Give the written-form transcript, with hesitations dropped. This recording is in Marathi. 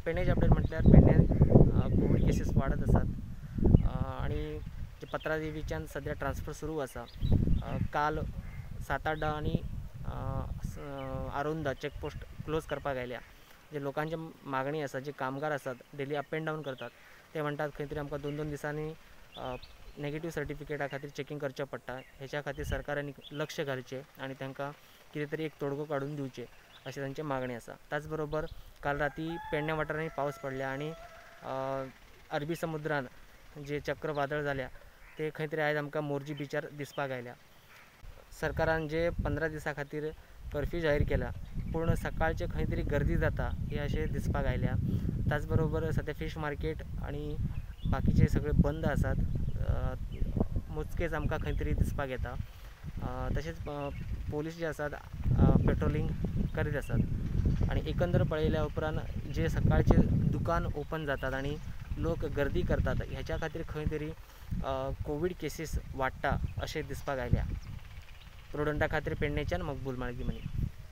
पेडणेचे अपडेट म्हटल्यार पेडण्यात कोविड केसीस वाढत आसात आणि जे पत्रा देवीच्यान सध्या ट्रान्सफर सुरू आसा। काल 7-8 आणि आरोंदा चेकपोस्ट क्लोज करपाक आयल्या। जे लोकांची मागणी आसा, जे कामगार आसात डेली अप एंड डावन करतात, ते म्हणतात खंय तरी आमकां 2-2 दिसांनी नेगेटिव्ह सर्टिफिकेटा खातीर चेकिंग करचें पडटा। हेच्या खातीर सरकारान लक्ष घालचें आणि तांकां कितें तरी एक तोडगो काडून दिवचे अशी तांची मागणी आसा। त्याच बरोबर काल राती पेडण्या वाठारांनी पावस पडल्या आणि अरबी समुद्रान जे चक्रवादळ जाल्या ते खंय तरी आयज आमकां मोर्जी बिचार दिसपाक आयल्या। सरकारान जे 15 दिसां खातीर कर्फ्यू जाहीर केला, पूण सकाळचे खंय तरी गर्दी जाता हे अशें दिसपाक आयल्या। त्याच बरोबर सध्या फिश मार्केट आणि बाकीचे सगळे बंद आसात, मोजकेच आमकां खंय तरी दिसपाक येता। तशेंच पोलीस जे आसात पेट्रोलिंग करीत आसात आणि एकंदर पळयल्या उपरांत जे सकाळचे दुकान ओपन जातात आणि लोक गर्दी करतात ह्याच्या खातीर खंय तरी कोविड केसीस वाडटा अशें दिसपाक आयल्या। प्रुडंटा खातीर पेडणेच्यान मकबूल माळगी मनी।